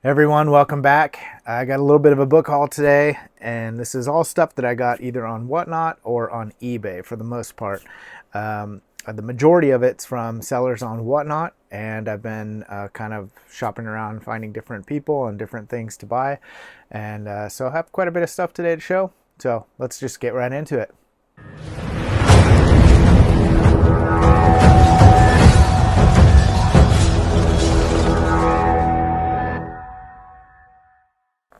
Everyone, welcome back. I got a little bit of a book haul today, and this is all stuff that I got either on Whatnot or on eBay for the most part. The majority of it's from sellers on Whatnot, and I've been kind of shopping around, finding different people and different things to buy. And so I have quite a bit of stuff today to show. So let's just get right into it.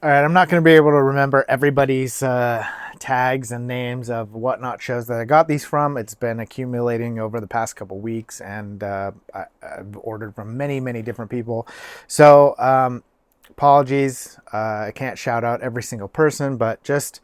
All right, I'm not going to be able to remember everybody's tags and names of Whatnot shows that I got these from. It's been accumulating over the past couple weeks, and I've ordered from many, many different people. So apologies, I can't shout out every single person, but just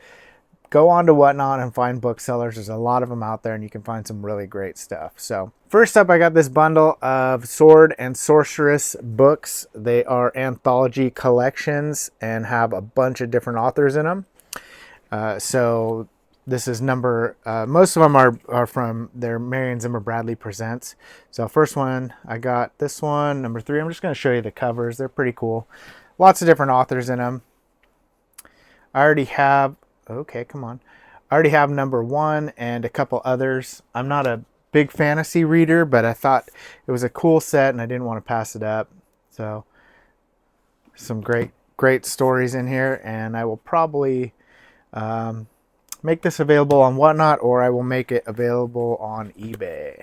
go on to Whatnot and find booksellers. There's a lot of them out there, and you can find some really great stuff. So first up, I got this bundle of Sword and Sorceress books. They are anthology collections and have a bunch of different authors in them. So this is most of them are from their Marion Zimmer Bradley Presents. So first one, I got this one, number 3. I'm just going to show you the covers. They're pretty cool. Lots of different authors in them. I already have number 1 and a couple others. I'm not a big fantasy reader, but I thought it was a cool set and I didn't want to pass it up. So some great stories in here, and I will probably make this available on Whatnot, or I will make it available on eBay.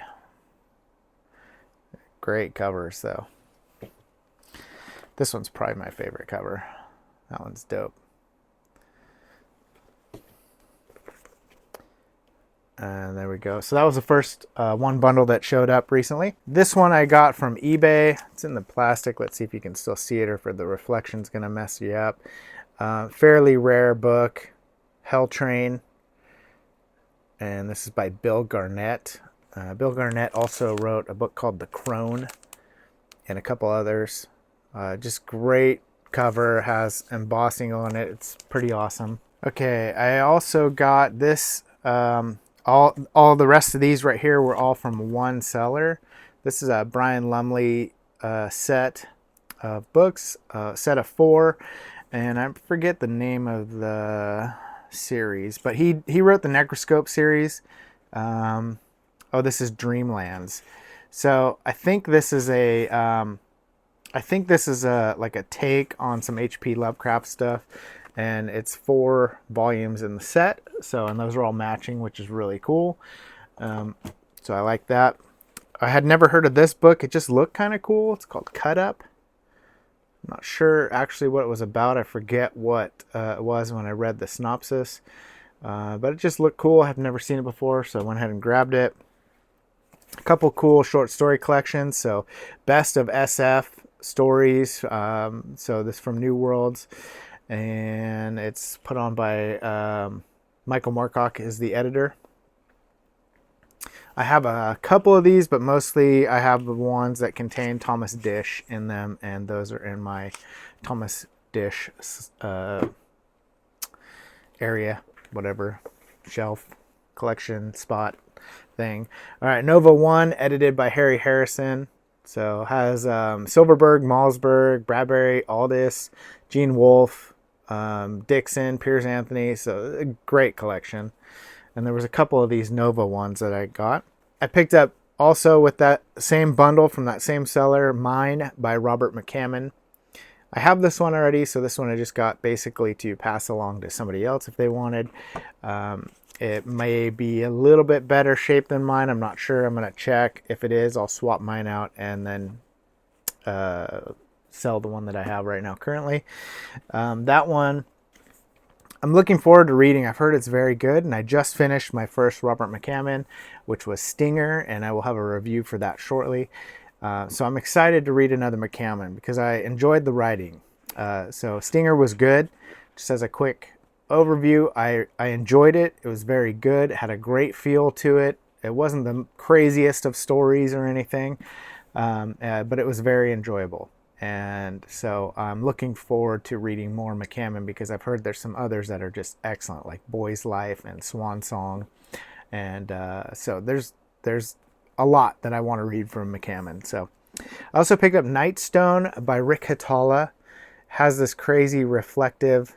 Great covers though. This one's probably my favorite cover. That one's dope. And there we go. So that was the first one bundle that showed up recently. This one I got from eBay. It's in the plastic. Let's see if you can still see it, or if the reflection's going to mess you up. Fairly rare book, Hell Train. And this is by Bill Garnett. Bill Garnett also wrote a book called The Crone and a couple others. Just great cover, has embossing on it. It's pretty awesome. Okay, I also got this. All the rest of these right here were all from one seller. This is a Brian Lumley set of books, set of 4, and I forget the name of the series, but he wrote the Necroscope series. This is Dreamlands. So I think this is a like a take on some H.P. Lovecraft stuff. And it's 4 volumes in the set, and those are all matching, which is really cool. So I like that. I had never heard of this book. It just looked kind of cool. It's called Cut Up. I'm not sure actually what it was about. I forget what it was when I read the synopsis, but it just looked cool. I've never seen it before, so I went ahead and grabbed it. A couple cool short story collections. So Best of SF stories. So this from New Worlds. And it's put on by Michael Moorcock is the editor. I have a couple of these, but mostly I have the ones that contain Thomas Dish in them, and those are in my Thomas Dish area, whatever, shelf, collection, spot thing. All right, Nova 1, edited by Harry Harrison. So has Silverberg, Malsberg, Bradbury, Aldous, Gene Wolfe, Dixon, Piers Anthony. So a great collection. And there was a couple of these Nova ones that I got. I picked up also with that same bundle from that same seller, Mine by Robert McCammon. I have this one already, so this one I just got basically to pass along to somebody else if they wanted. It may be a little bit better shape than mine. I'm not sure. I'm going to check. If it is, I'll swap mine out and then sell the one that I have right now currently. That one I'm looking forward to reading. I've heard it's very good, and I just finished my first Robert McCammon, which was Stinger, and I will have a review for that shortly. So I'm excited to read another McCammon because I enjoyed the writing. So Stinger was good. Just as a quick overview, I enjoyed it. It was very good. It had a great feel to it. It wasn't the craziest of stories or anything, but it was very enjoyable. And so I'm looking forward to reading more McCammon because I've heard there's some others that are just excellent, like Boy's Life and Swan Song. And so there's a lot that I want to read from McCammon. So I also picked up Nightstone by Rick Hatala. Has this crazy reflective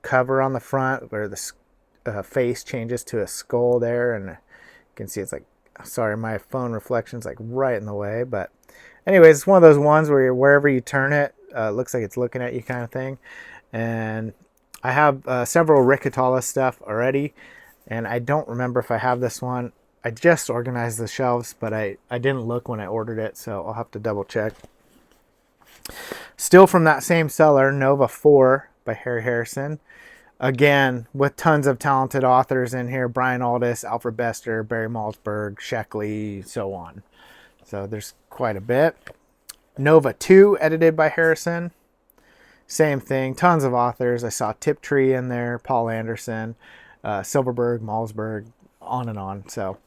cover on the front where the face changes to a skull there, and you can see it's like, sorry, my phone reflection's like right in the way, but anyways, it's one of those ones where wherever you turn it, looks like it's looking at you kind of thing. And I have several Rick Atala stuff already, and I don't remember if I have this one. I just organized the shelves, but I didn't look when I ordered it, so I'll have to double check. Still from that same seller, Nova 4 by Harry Harrison. Again, with tons of talented authors in here. Brian Aldiss, Alfred Bester, Barry Malzberg, Sheckley, so on. So there's quite a bit. Nova 2, edited by Harrison. Same thing, tons of authors. I saw Tiptree in there, Paul Anderson, Silverberg, Malzberg, on and on. So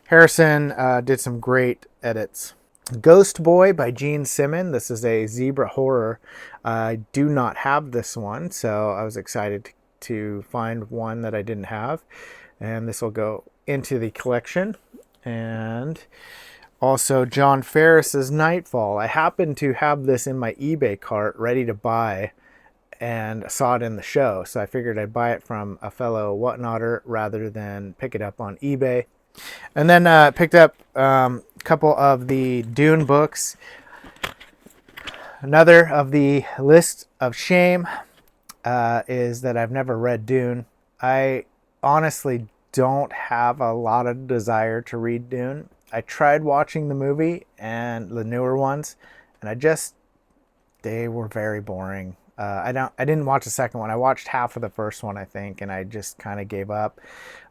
Harrison did some great edits. Ghost Boy by Gene Simmon. This is a zebra horror. I do not have this one, so I was excited to find one that I didn't have. And this will go into the collection. And also John Ferris's Nightfall. I happen to have this in my eBay cart ready to buy and saw it in the show. So I figured I'd buy it from a fellow whatnotter rather than pick it up on eBay. And then picked up a couple of the Dune books. Another of the list of shame is that I've never read Dune. I honestly don't have a lot of desire to read Dune. I tried watching the movie and the newer ones, and they were very boring. I didn't watch the second one. I watched half of the first one, I think, and I just kind of gave up.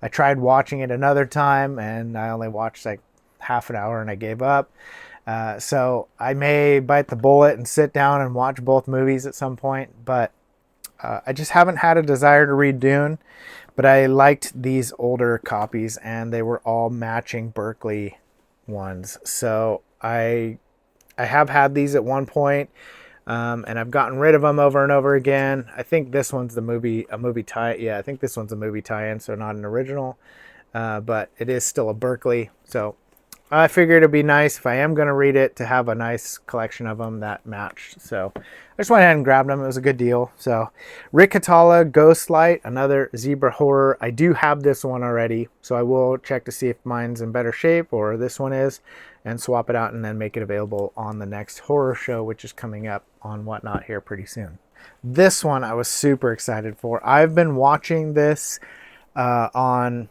I tried watching it another time, and I only watched like half an hour, and I gave up. So I may bite the bullet and sit down and watch both movies at some point, but I just haven't had a desire to read Dune. But I liked these older copies, and they were all matching Berkeley ones. So I have had these at one point. And I've gotten rid of them over and over again. I think this one's a movie tie. Yeah, I think this one's a movie tie-in, so not an original. But it is still a Berkeley. So I figured it'd be nice if I am going to read it to have a nice collection of them that matched. So I just went ahead and grabbed them. It was a good deal. So Rick Atala, Ghostlight, another zebra horror. I do have this one already, so I will check to see if mine's in better shape or this one is, and swap it out and then make it available on the next horror show, which is coming up on Whatnot here pretty soon. This one I was super excited for. I've been watching this on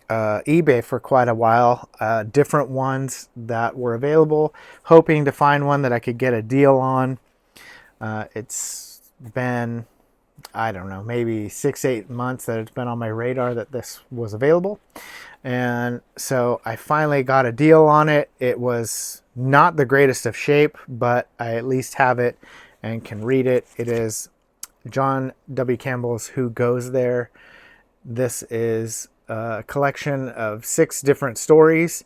eBay for quite a while, different ones that were available, hoping to find one that I could get a deal on. It's been, I don't know, maybe 6-8 months that it's been on my radar that this was available. And so I finally got a deal on it. It was not the greatest of shape, but I at least have it and can read it. It is John W. Campbell's Who Goes There. This is a collection of 6 different stories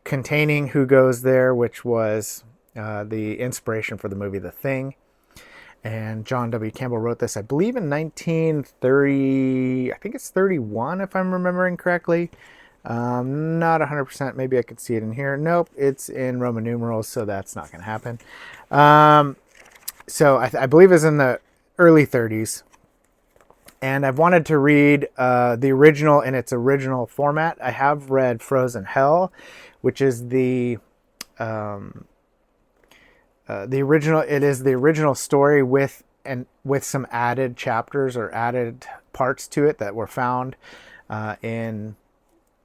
containing Who Goes There, which was the inspiration for the movie The Thing. And John W. Campbell wrote this, I believe, in 1930, I think it's 31, if I'm remembering correctly. Not 100%. Maybe I could see it in here. Nope, it's in Roman numerals, so that's not going to happen. So I believe it's in the early 30s. And I've wanted to read the original in its original format. I have read Frozen Hell, which is the original. It is the original story with some added chapters or added parts to it that were found in,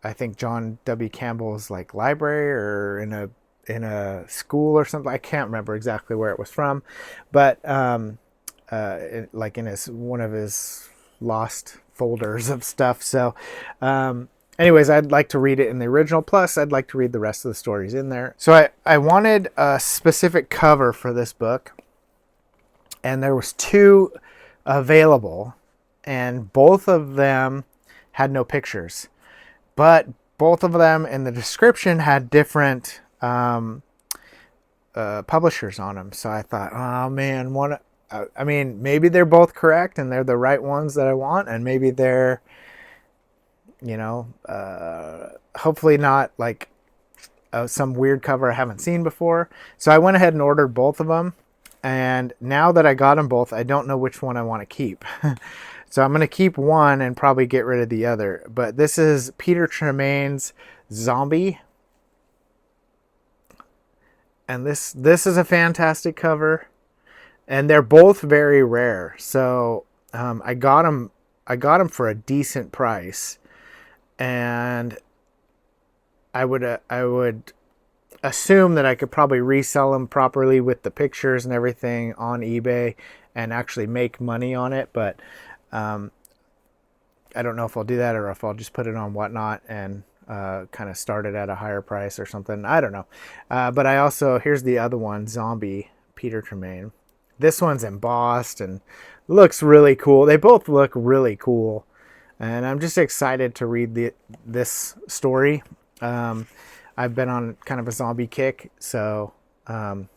I think, John W. Campbell's like library or in a school or something. I can't remember exactly where it was from, but like in one of his lost folders of stuff. So anyways, I'd like to read it in the original, plus I'd like to read the rest of the stories in there. So I wanted a specific cover for this book, and there was 2 available, and both of them had no pictures, but both of them in the description had different publishers on them. So I thought, oh man, I mean, maybe they're both correct and they're the right ones that I want, and maybe they're, hopefully not like some weird cover I haven't seen before. So I went ahead and ordered both of them, And now that I got them both, I don't know which one I want to keep. So I'm going to keep one and probably get rid of the other. But this is Peter Tremaine's Zombie. And this is a fantastic cover. And they're both very rare. So I got them for a decent price. And I would assume that I could probably resell them properly with the pictures and everything on eBay and actually make money on it. But I don't know if I'll do that or if I'll just put it on Whatnot and kind of start it at a higher price or something. I don't know. But I also, here's the other one, Zombie, Peter Tremaine. This one's embossed and looks really cool. They both look really cool. And I'm just excited to read this story. I've been on kind of a zombie kick, so I'm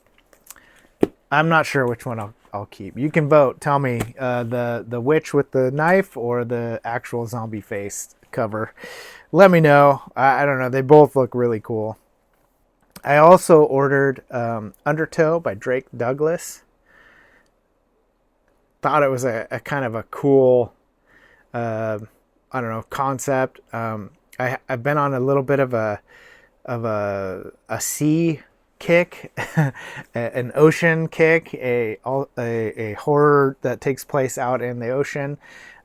not sure which one I'll keep. You can vote. Tell me the witch with the knife or the actual zombie face cover. Let me know. I don't know. They both look really cool. I also ordered Undertow by Drake Douglas. Thought it was a kind of a cool, I don't know, concept. I've been on a little bit of a sea kick, an ocean kick, a horror that takes place out in the ocean,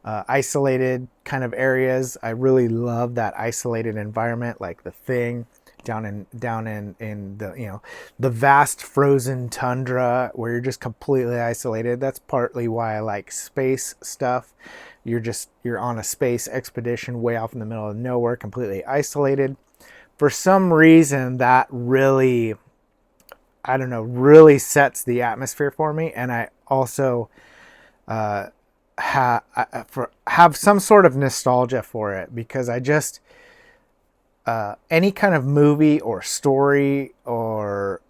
isolated kind of areas. I really love that isolated environment, like The Thing, down in the the vast frozen tundra where you're just completely isolated. That's partly why I like space stuff. You're on a space expedition way off in the middle of nowhere, completely isolated. For some reason, that really, I don't know, really sets the atmosphere for me. And I also have some sort of nostalgia for it, because I just, any kind of movie or story or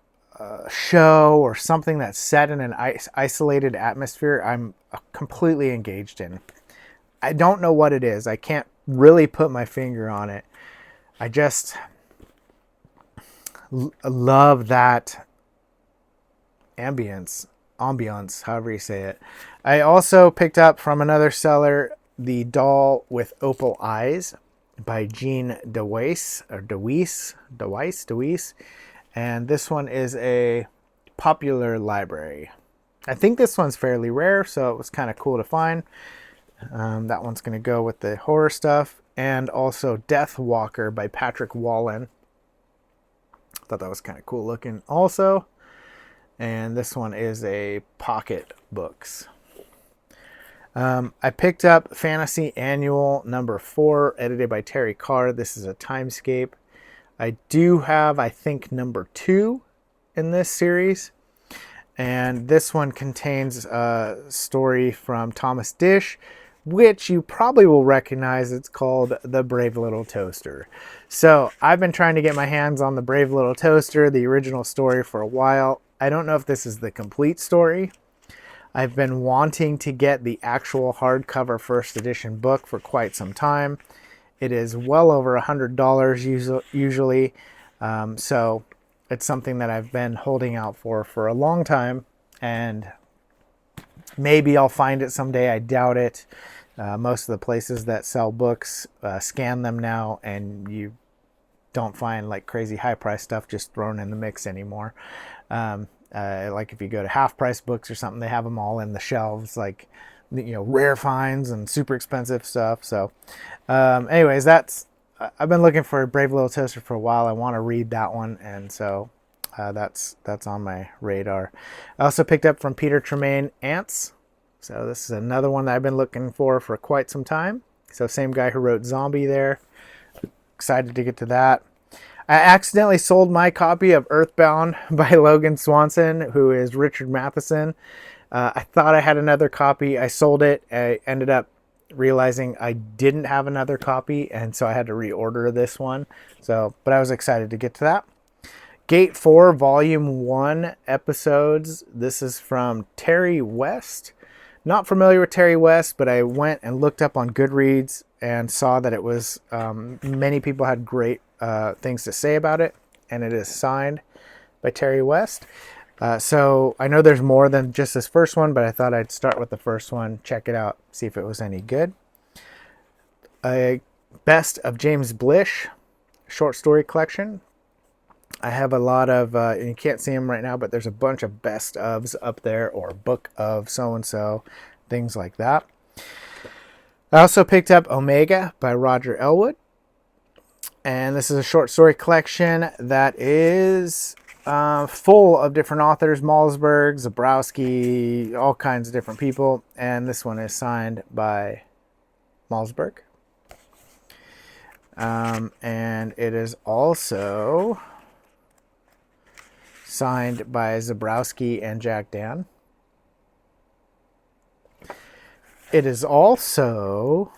show or something that's set in an isolated atmosphere, I'm completely engaged in. I don't know what it is. I can't really put my finger on it. I just love that ambience, however you say it. I also picked up from another seller The Doll with Opal Eyes by Jean DeWeese, and this one is a Popular Library. I think this one's fairly rare, so it was kind of cool to find. That one's going to go with the horror stuff. And also Death Walker by Patrick Wallen. Thought that was kind of cool looking also. And this one is a Pocket Books. I picked up Fantasy Annual number 4, edited by Terry Carr. This is a timescape. I do have, I think, number 2 in this series. And this one contains a story from Thomas Dish, which you probably will recognize. It's called The Brave Little Toaster. So I've been trying to get my hands on The Brave Little Toaster, the original story, for a while. I don't know if this is the complete story. I've been wanting to get the actual hardcover first edition book for quite some time. It is well over $100 usually. So it's something that I've been holding out for a long time. And maybe I'll find it someday. I doubt it. Most of the places that sell books scan them now, and you don't find like crazy high price stuff just thrown in the mix anymore. Like if you go to half price books or something, they have them all in the shelves, like, rare finds and super expensive stuff. So anyways, I've been looking for a Brave Little Toaster for a while. I want to read that one, and so that's on my radar. I also picked up from Peter Tremaine Ants. So this is another one that I've been looking for quite some time. So same guy who wrote Zombie there. Excited to get to that. I accidentally sold my copy of Earthbound by Logan Swanson, who is Richard Matheson. I thought I had another copy. I sold it. I ended up realizing I didn't have another copy, and so I had to reorder this one. But I was excited to get to that. Gate 4, Volume 1 episodes. This is from Terry West. Not familiar with Terry West, but I went and looked up on Goodreads and saw that it was, many people had great things to say about it, and it is signed by Terry West. So I know there's more than just this first one, but I thought I'd start with the first one, check it out, see if it was any good. A Best of James Blish short story collection. I have a lot of, and you can't see them right now, but there's a bunch of best ofs up there, or book of so-and-so, things like that. I also picked up Omega by Roger Elwood. And this is a short story collection that is full of different authors, Malzberg, Zabrowski, all kinds of different people. And this one is signed by Malzberg. And it is also signed by Zabrowski and Jack Dan. It is also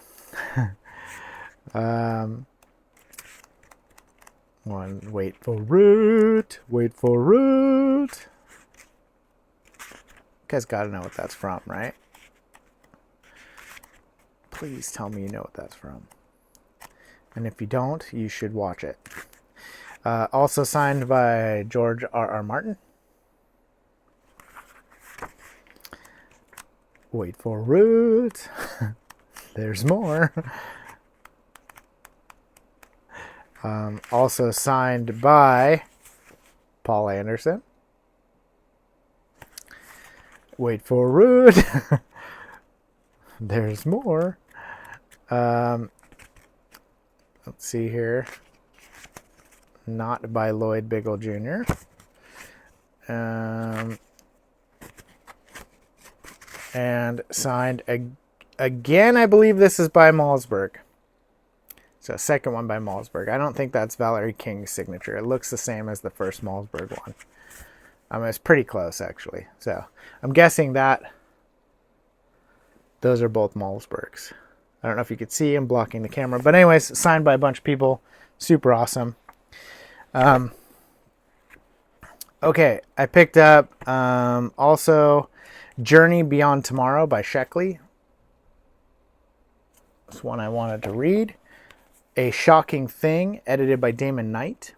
wait for it. You guys gotta know what that's from, right? Please tell me you know what that's from. And if you don't, you should watch it. Also signed by George R.R. Martin. Wait for it. There's more. Also signed by Paul Anderson. Wait for it. There's more. Let's see here. Not by Lloyd Biggle Jr. And signed again, I believe this is by Malzberg. So second one by Malzberg. I don't think that's Valerie King's signature. It looks the same as the first Malzberg one. It's pretty close, actually. So I'm guessing that those are both Malzbergs. I don't know if you could see, I'm blocking the camera. But anyways, signed by a bunch of people. Super awesome. Okay, I picked up also Journey Beyond Tomorrow by Sheckley. This one I wanted to read. A Shocking Thing, edited by Damon Knight.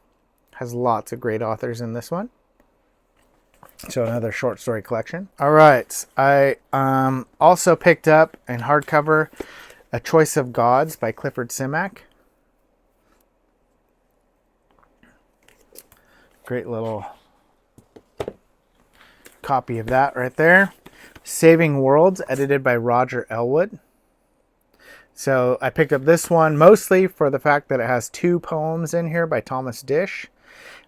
Has lots of great authors in this one. So another short story collection. All right, I also picked up in hardcover A Choice of Gods by Clifford Simak. Great little copy of that right there. Saving Worlds, edited by Roger Elwood. So I picked up this one mostly for the fact that it has 2 poems in here by Thomas Dish.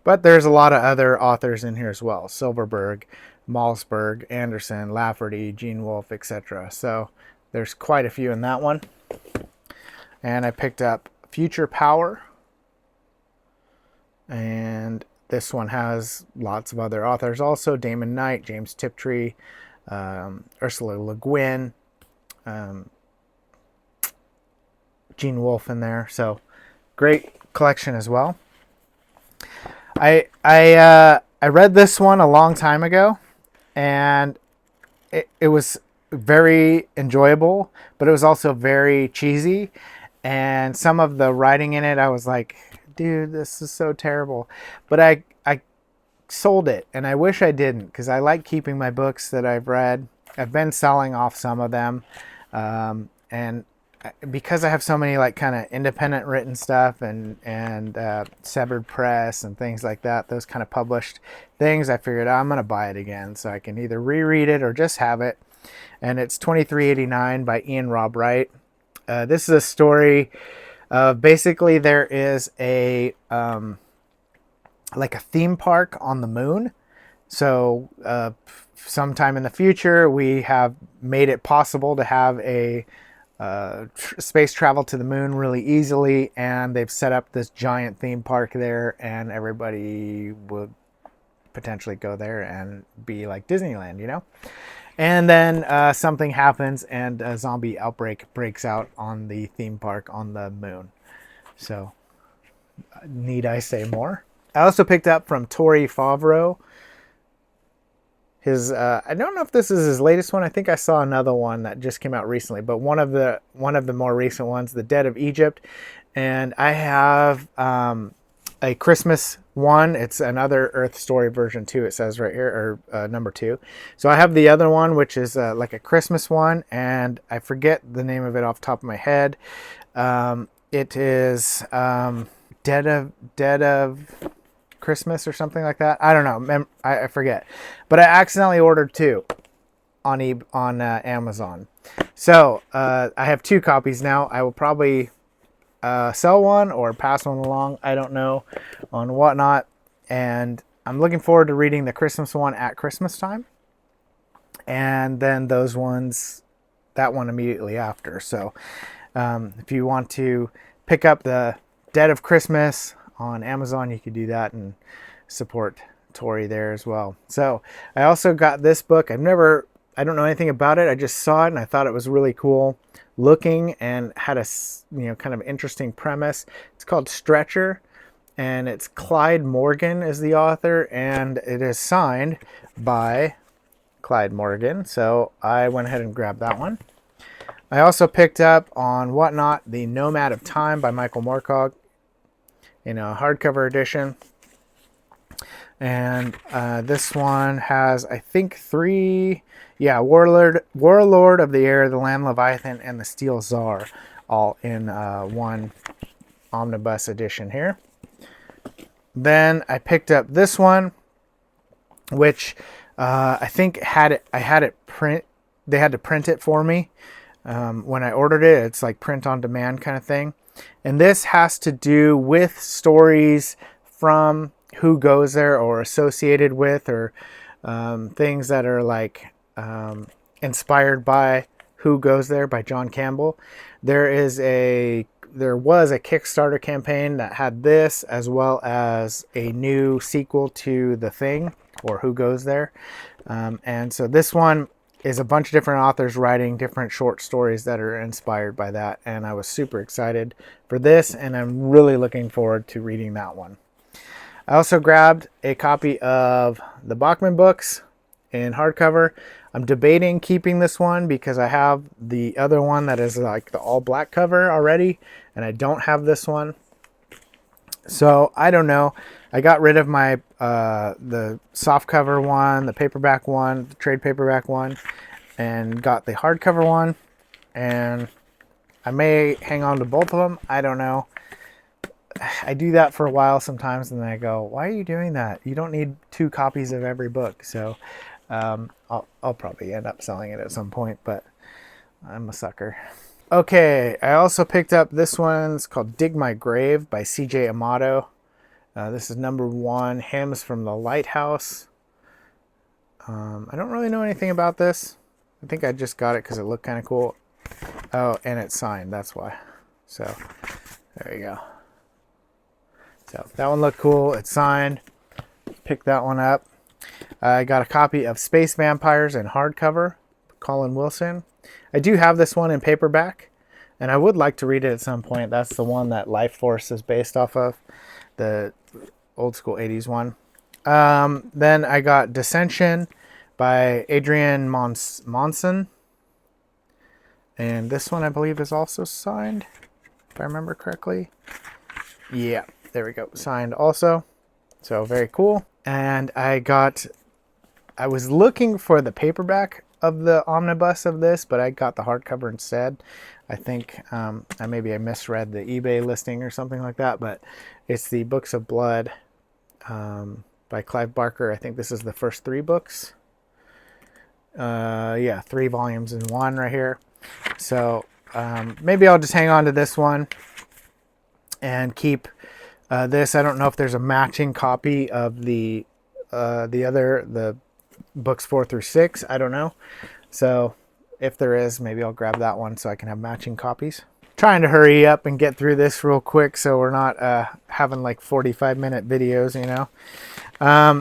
But there's a lot of other authors in here as well. Silverberg, Malzberg, Anderson, Lafferty, Gene Wolfe, etc. So there's quite a few in that one. And I picked up Future Power. And this one has lots of other authors also. Damon Knight, James Tiptree, Ursula Le Guin, Gene Wolfe in there. So great collection as well. I read this one a long time ago, and it was very enjoyable, but it was also very cheesy. And some of the writing in it, I was like, dude, this is so terrible. But I sold it, and I wish I didn't, because I like keeping my books that I've read. I've been selling off some of them, and because I have so many like kind of independent written stuff and Severed Press and things like that, those kind of published things, I figured I'm going to buy it again so I can either reread it or just have it. And it's $23.89 by Ian Robb Wright. This is a story of basically there is a like a theme park on the moon. So sometime in the future we have made it possible to have a space travel to the moon really easily, and they've set up this giant theme park there, and everybody would potentially go there and be like Disneyland, you know? And then something happens, and a zombie outbreak breaks out on the theme park on the moon. So, need I say more? I also picked up from Tor Favro his I don't know if this is his latest one. I think I saw another one that just came out recently, but one of the more recent ones, The Dead of Egypt. And I have a Christmas one. It's another Earth Story version 2, it says right here, or number 2. So I have the other one, which is like a Christmas one, and I forget the name of it off the top of my head. It is Dead of Christmas or something like that. I don't know. I forget. But I accidentally ordered 2 on Amazon. So I have 2 copies now. I will probably sell one or pass one along. I don't know, on Whatnot. And I'm looking forward to reading the Christmas one at Christmas time. And then that one immediately after. So if you want to pick up the Dead of Christmas on Amazon, you could do that and support Tori there as well. So I also got this book. I don't know anything about it. I just saw it and I thought it was really cool looking and had a kind of interesting premise. It's called Stretcher, and it's Clyde Morgan is the author, and it is signed by Clyde Morgan. So I went ahead and grabbed that one. I also picked up on Whatnot the Nomad of Time by Michael Moorcock in a hardcover edition. And this one has, I think, 3... Yeah, Warlord of the Air, the Land Leviathan, and the Steel Czar, all in one omnibus edition here. Then I picked up this one, which I think they had to print it for me when I ordered it. It's like print on demand kind of thing. And this has to do with stories from Who Goes There or associated with, or things that are like inspired by Who Goes There by John Campbell. There was a Kickstarter campaign that had this, as well as a new sequel to The Thing, or Who Goes There. And so this one is a bunch of different authors writing different short stories that are inspired by that. And I was super excited for this, and I'm really looking forward to reading that one. I also grabbed a copy of the Bachman books in hardcover. I'm debating keeping this one because I have the other one that is like the all black cover already, and I don't have this one. So I don't know. I got rid of my the soft cover one, the paperback one, the trade paperback one, and got the hardcover one. And I may hang on to both of them. I don't know. I do that for a while sometimes, and then I go, why are you doing that? You don't need 2 copies of every book. So I'll probably end up selling it at some point, but I'm a sucker. Okay, I also picked up this one. It's called Dig My Grave by C.J. Amato. This is number 1, Hymns from the Lighthouse. I don't really know anything about this. I think I just got it because it looked kind of cool. Oh, and it's signed, that's why. So there you go. So that one looked cool. It's signed. Picked that one up. I got a copy of Space Vampires in hardcover, Colin Wilson. I do have this one in paperback, and I would like to read it at some point. That's the one that Life Force is based off of, the old school 80s one. Then I got Dissension by Adrian Monson. And this one I believe is also signed, if I remember correctly. Yeah, there we go. Signed also. So very cool. And I was looking for the paperback of the omnibus of this, but I got the hardcover instead. I think maybe I misread the eBay listing or something like that, but it's the Books of Blood by Clive Barker. I think this is the first 3 books. 3 volumes in one right here. So maybe I'll just hang on to this one and keep this. I don't know if there's a matching copy of the books 4 through 6. I don't know. So if there is, maybe I'll grab that one so I can have matching copies. Trying to hurry up and get through this real quick so we're not having like 45-minute videos, you know.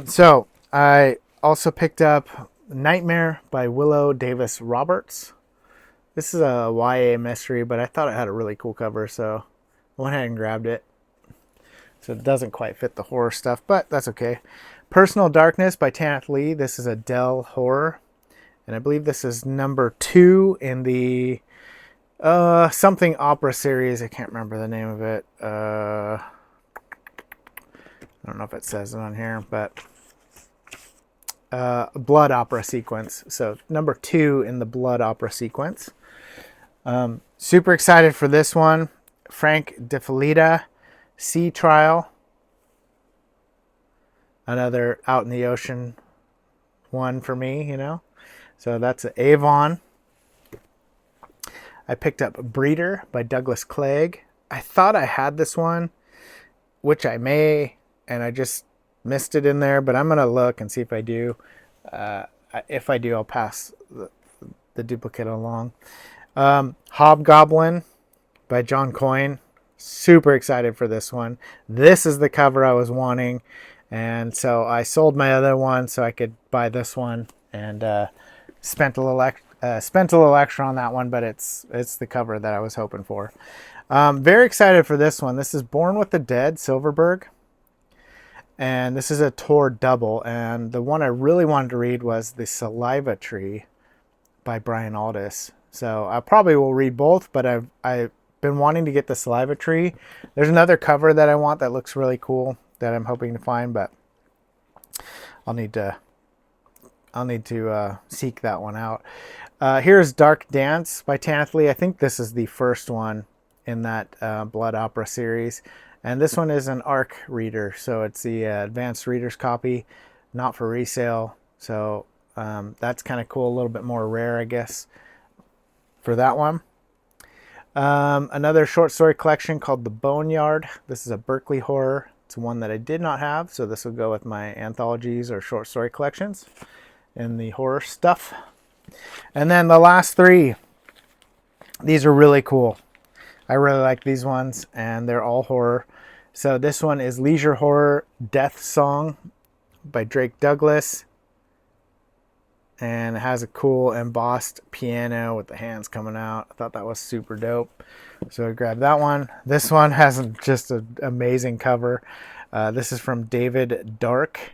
So I also picked up Nightmare by Willow Davis Roberts. This is a YA mystery, but I thought it had a really cool cover, so I went ahead and grabbed it. So it doesn't quite fit the horror stuff, but that's okay. Personal Darkness by Tanith Lee. This is a Dell horror. And I believe this is number 2 in the something opera series. I can't remember the name of it. I don't know if it says it on here, but blood opera sequence. So number 2 in the blood opera sequence. Super excited for this one. Frank DeFelida, Sea Trial. Another out in the ocean one for me, you know. So that's an Avon. I picked up Breeder by Douglas Clegg. I thought I had this one, which I may, and I just missed it in there, but I'm going to look and see if I do. If I do, I'll pass the duplicate along. Hobgoblin by John Coyne. Super excited for this one. This is the cover I was wanting, and so I sold my other one so I could buy this one, and spent a little extra on that one, but it's the cover that I was hoping for. Very excited for this one. This is Born with the Dead, Silverberg. And this is a Tor double. And the one I really wanted to read was The Saliva Tree by Brian Aldiss. So I probably will read both, but I've been wanting to get The Saliva Tree. There's another cover that I want that looks really cool that I'm hoping to find, but I'll need to seek that one out. Here's Dark Dance by Tanathley. I think this is the first one in that Blood Opera series. And this one is an ARC reader, so it's the advanced reader's copy, not for resale. So that's kind of cool, a little bit more rare, I guess, for that one. Another short story collection called The Boneyard. This is a Berkeley horror. It's one that I did not have, so this will go with my anthologies or short story collections in the horror stuff. And then the last 3. These are really cool. I really like these ones, and they're all horror. So this one is Leisure Horror Death Song by Drake Douglas. And it has a cool embossed piano with the hands coming out. I thought that was super dope. So I grabbed that one. This one has just an amazing cover. This is from David Dark,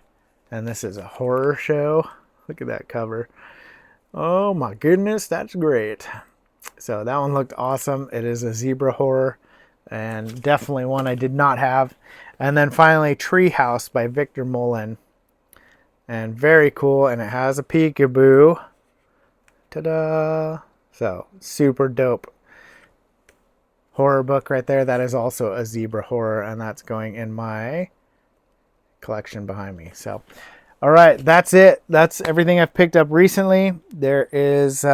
and this is a horror show. Look at that cover. Oh my goodness, that's great. So that one looked awesome. It is a zebra horror, and definitely one I did not have. And then finally, Treehouse by Victor Mullen. And very cool, and it has a peekaboo. Ta-da! So, super dope horror book right there. That is also a zebra horror, and that's going in my collection behind me. So, all right, that's it. That's everything I've picked up recently. There is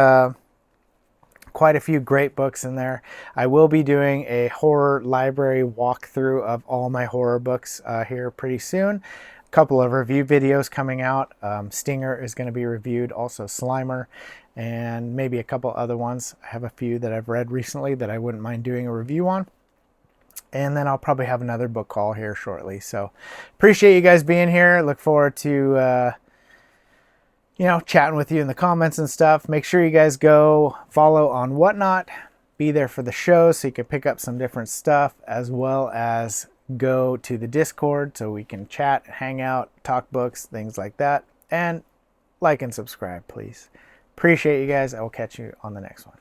quite a few great books in there. I will be doing a horror library walkthrough of all my horror books here pretty soon. A couple of review videos coming out. Stinger is going to be reviewed, also Slimer, and maybe a couple other ones. I have a few that I've read recently that I wouldn't mind doing a review on. And then I'll probably have another book haul here shortly. So appreciate you guys being here. Look forward to chatting with you in the comments and stuff. Make sure you guys go follow on Whatnot. Be there for the show so you can pick up some different stuff, as well as go to the Discord so we can chat, hang out, talk books, things like that. And like and subscribe, please. Appreciate you guys. I will catch you on the next one.